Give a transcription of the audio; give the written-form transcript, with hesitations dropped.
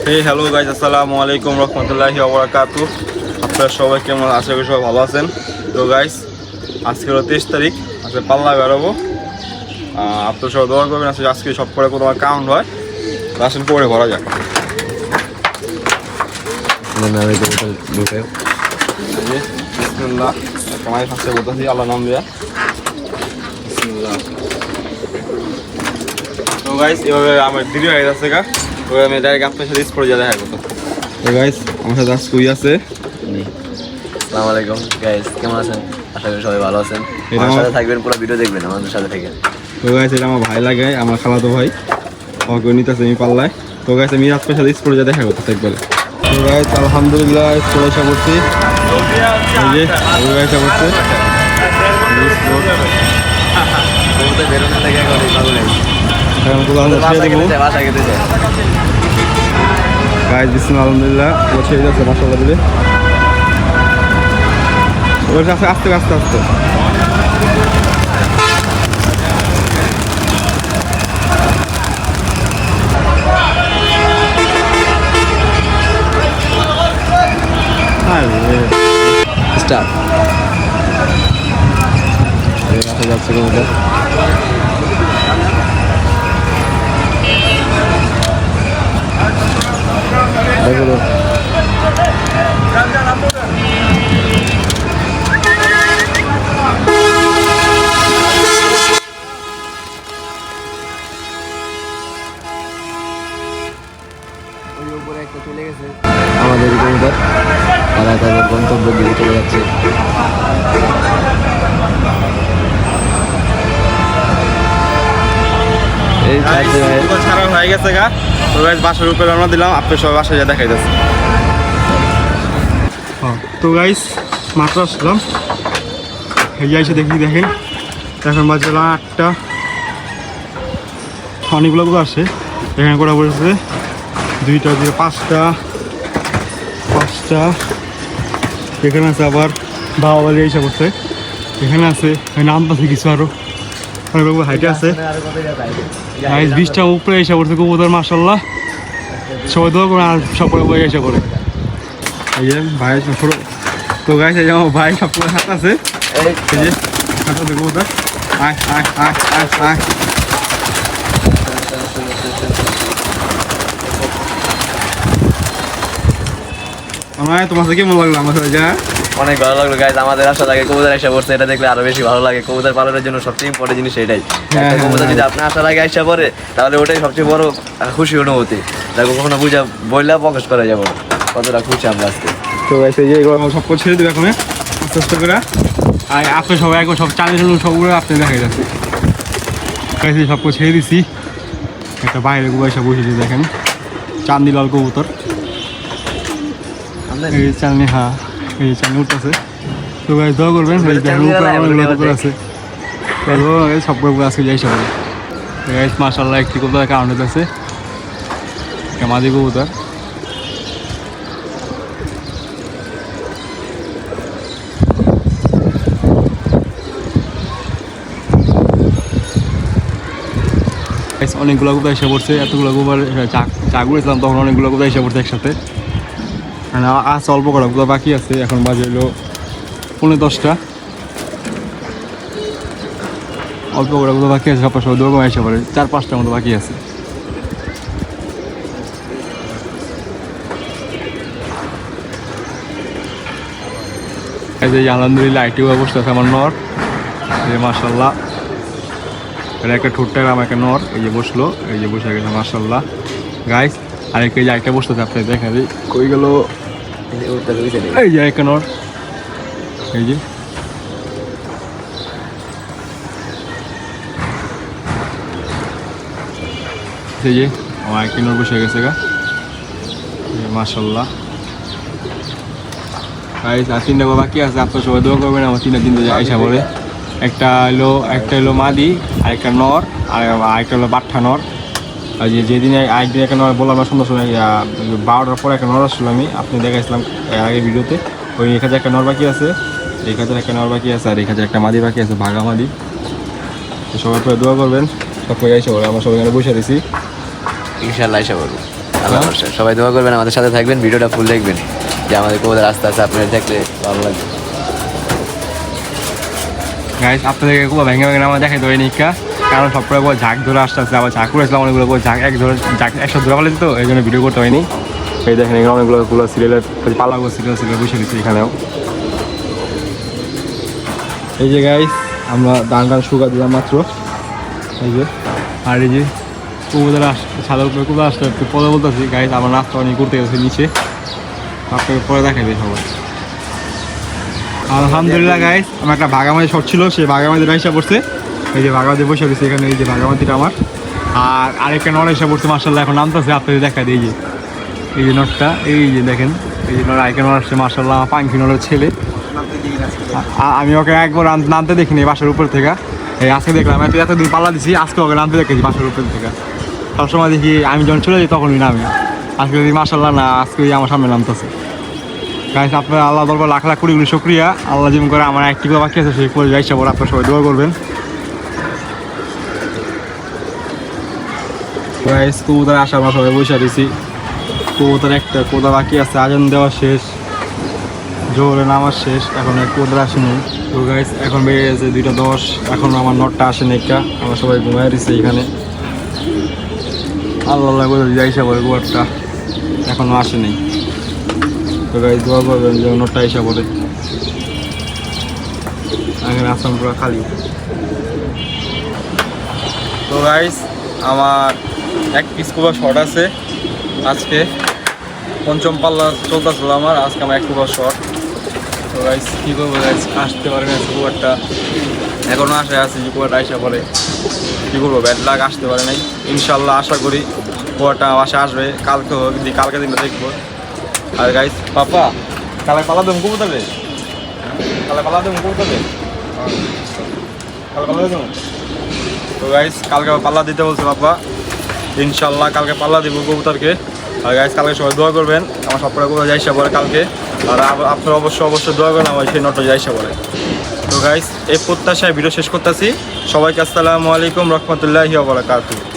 Hello guys, আসসালামু আলাইকুম রহমতুল্লাহি ওয়া বারাকাতুহু। আপনারা সবাই কেমন? আশা করি সবাই ভালো আছেন। তো গাইজ, আজকে হলো 23 তারিখ, আজকে পাল্লা বেরোবো। আপনারা সবাই দোয়া করবেন আজকে সব করে কোনো কাউন্ট হয়, রাশন করে ভরা যাক। বিসমিল্লাহ, কামাই ফাঁসে বলতেছি আল্লাহ নাম দিয়া। বিসমিল্লাহ। তো গাইজ, এভাবে আমার দেরি হয়ে যাচ্ছে গা, ওই আমি ডাইরেক্ট আপনার সাথে স্পোর্ট যা দেখা করতো। তো গাইজ, আমার সাথে আজ কুই আছে। আসসালামু আলাইকুম গাইস, কেমন আছেন? আশা করি সবাই ভালো আছেন। আমার সাথে থাকবেন, পুরো ভিডিও দেখবেন আমাদের সাথে থেকে। তো গাইজ, এটা আমার ভাই লাগে, আমার খালাতো ভাই, আমাকে নিতেছে আমি পাল্লায়। তো গাইজ, আমি আপনার সাথে স্পোর্ট যা দেখা করতেছে একবারে। তো গাইজ, আলহামদুলিল্লাহ স্পোর্ট আসা করছি, আসা করছে। গাইজ বিসমিল্লাহ, আলহামদুলিল্লাহ পৌঁছে যাচ্ছে মাশাআল্লাহ দিলে। ওর কাছে আস্তে আস্তে আস্তে স্টার্ট যাচ্ছে কোনটা। দেখো আমাদের কবুতর তারা তাদের গন্তব্য দিকে চলে যাচ্ছে। এই ছাড়া হয়ে গেছে গা। তো গাইজ, বাসার উপরে রওনা দিলাম, আপনার সবাই বাসায় যা দেখাই যাচ্ছে। তো গাইজ, মাত্র আসলাম, হেয়ে এসে দেখেন এখন বাজে 8টা। অনেকগুলো গুলো আসে এখানে করা পড়েছে, 2টা দিয়ে 5টা, এখানে আছে আবার বাবা বাড়ি এসে পড়ছে, এখানে আছে নাম আছে কিছু আরো অনেক হাইটে আছে। 20টা উপরে এসে পড়ছে কবুতর মাশাআল্লাহ। সবাই দোয়া করে আর সকলে বই এসে পড়ে। এই যে ভাই ছোট। তো গাইছে যে আমার ভাই সবগুলো হাত আছে, এই যে হাত আছে কবুতর। আয় আয় আয় আয় আয়। তোমার কেমন লাগলো আমার সাথে? অনেক ভালো লাগলো গাইজ, আমাদের আশা লাগে কবুতর এসে পড়ছে, এটা দেখলে আরো বেশি ভালো লাগে। কবুতর পালনের জন্য সবচেয়ে ইম্পর্টেন্ট জিনিস এটাই। একটা কবুতর যদি আপনার আশা লাগে এসে পড়ে, তাহলে ওটাই সবচেয়ে বড় খুশি অনুভূতি। দেখো কখনো বুঝা বললে প্রকাশ করা যাবো কতটা খুশি আমরা আজকে। তো গাইছে যে এগুলো সব ছেড়ে দেবে এখন আস্তে আস্তে করে। আর আপনি সবাই একবার সব চালের জন্য সবগুলো আপনি দেখা যাচ্ছে। গাইছে সব ছেড়ে দিছি, একটা বাইরে বসে বসেছি দেখেন, চাঁদনি লাল কবুতর। এই চালনি, হ্যাঁ এই চালনি উঠতেছে। তো গাইজ দোয়া করবেন, আছে সবগুলো আজকে যাই সবাই। গাইজ মাশাআল্লাহ একটি কবুতর কারণ হইতেছে, একটা মাদি কবুতর। অনেকগুলো কবুতর এসে পড়ছে, এতগুলো কবুতর চা ঘুরেছিলাম তখন অনেকগুলো কবুতর এসে পড়ছে একসাথে। মানে আছে অল্প কটাগুলো বাকি আছে, এখন বাজে হলো 9:10। অল্প কটাগুলো বাকি আছে, সব সবাই দৌড় এসে পড়ে, 4-5টার মতো বাকি আছে। এই যে আলহামদুলিল্লাহ আইটিও অবস্থা আছে আমার নর, এই মাশাআল্লাহ। এটা একটা ঠোঁটটার আমার একটা নর, এই যে বসলো, এই যে বসে গেছে মাশাআল্লাহ গাইস। আরেকটা এই যে একটা বসতেছে, আপনি দেখা দিই কই গেল। এই যে একটা নর, এই যে এই যে আমার একটা নর বসে গেছে গা মাশাআল্লাহ গাইস। আর 3টা বাকি আছে, আপনার সবাই দোয়া করবেন আমার 3টা দিন আইসা পড়ে। একটা হলো মাদি, আরেকটা নর, আর আরেকটা হলো বাট্ঠা নর। আর যেদিন আরেকদিন একটা নর বললাম সুন্দর সময় 12টার পরে একটা নর আসছিল, আমি আপনি দেখাইছিলাম আগে ভিডিওতে। ওই এখানে একটা নর বাকি আছে, এখানে একটা নর বাকি আছে, আর এখানে একটা মাদি বাকি আছে, ভাগা মাদি। সবাই পরে দোয়া করবেন, সব করে আইসা পড়ে। আমরা সবাই এখানে বসে দিছি, ইনশাআল্লাহ আইসা পড়বো। আল্লাহ ভরসা। সবাই দোয়া করবেন, আমাদের সাথে থাকবেন, ভিডিওটা ফুল দেখবেন, যে আমাদের কবুতর আস্তে আস্তে আপনারা দেখলে ভালো লাগবে। গাইস আপনাদেরকে খুব ভেঙে ভেঙে আমার দেখে ধরে নিকা, কারণ সবগুলো করে ঝাঁক ধরে আসতে আসতে আবার ঝাঁক করেছিলাম অনেকগুলো করে ঝাঁক একশো ধরে ফেলেছি, তো এই জন্য ভিডিও করতে হয়নি। এই দেখেন এখানে অনেকগুলো সিরিয়ালের পালাগুলো সিরিয়াল বসে দিচ্ছি এখানেও। এই যে গাইস আমরা ধান শুকা দিলাম মাত্র, এই যে আর এই যে কবুতর সাদার উপরে কবুতর আসতে একটু পরে বলতেছি গাইস আমার নাস্তা অনেক করতে গেছে নিচে, আপনাকে পরে দেখাবে সবাই। আলহামদুলিল্লাহ গাইস আমার একটা ভাগামাতি শট ছিল, সেই ভাগামাতি রাইসা পড়ছে, এই যে ভাগামাতি বসে দিচ্ছে এখানে, এই যে ভাগামাতিটা আমার, আর আরেকটা নড় এসে পড়ছে মার্শাল্লাহ, এখন নামতেছে আপনাদের দেখা দিই, এই যে নটটা, এই যে দেখেন এই যে নড় আরেকটা নড় আসছে মার্শাল্লাহ, আমার পাঙ্কি নড়ের ছেলে। আমি ওকে একবার নামতে দেখিনি বাসার উপর থেকে, এই আজকে দেখলাম এতদিন পাল্লা দিছি, আজকে ওকে নামতে দেখেছি বাসার উপর থেকে। সবসময় দেখি আমি যখন চলে যাই তখনই নামে, আজকে দেখি মার্শাল্লাহ না, আজকে আমার সামনে নামতেছে। গাইস আপনার আল্লাহ দরবার লাখ লাখ কোটি কোটি শুকরিয়া, আল্লাহ যেমন করে আমার একটি বাকি আছে সেই করে যাইসা পরে আপনার সবাই দোয়া করবেন। গাইস কবুতর আসার আমরা সবাই বসে দিছি, কবুতর একটা কবুতর বাকি আছে, আজান দেওয়া শেষ, জোরে নামার শেষ, এখন এক কবুতর আসেনি। তো গাইস এখন বেড়ে গেছে 2:10, এখন আমার নটটা আসেনি একটা, আমরা সবাই ঘুমাই দিচ্ছি এখানে। আল্লাহ আল্লাহ করে যাইসা পরে কবুতরটা এখনও আসেনি, তো গাইস দোয়া করবেন যে নটটা এসে পড়ে। এখানে আসাম পুরো খালি। তো গাইস আমার এক পিস কুবা শর্ট আছে, আজকে পঞ্চম পাল্লা চলতেছিল আমার, আজকে আমার এক কুবা শর্ট। তো গাইস কী করবো গাইস, আসতে পারে না কুবারটা, এখনও আশায় আছে যে কুবারটা এসে পড়ে, কী করবো ব্যাড লাগ আসতে পারে নাই। ইনশাল্লাহ আশা করি কুবারটা বাসা আসবে, কালকে হোক, কালকে দিনটা দেখবো। আর গাইস পাপা কালে পালা দেবো কবুতরে, কালে পালা দেবো কবুতরে, কালে পালা দেবো। তো গাইস কালকে পাল্লা দিতে বলছে পাপা, ইনশাল্লাহ কালকে পাল্লা দিব কবুতরকে। আর গাইস কালকে সবাই দোয়া করবেন আমার সবটা কবুতর যাইসা পরে কালকে, আর আপনারা অবশ্যই দোয়া করেন আমার সেই নটটা যাইসা পরে। তো গাইস এই প্রত্যাশায় ভিডিও শেষ করতেছি, সবাইকে আসসালামু আলাইকুম রহমতুল্লাহি ওয়া বারাকাতুহু।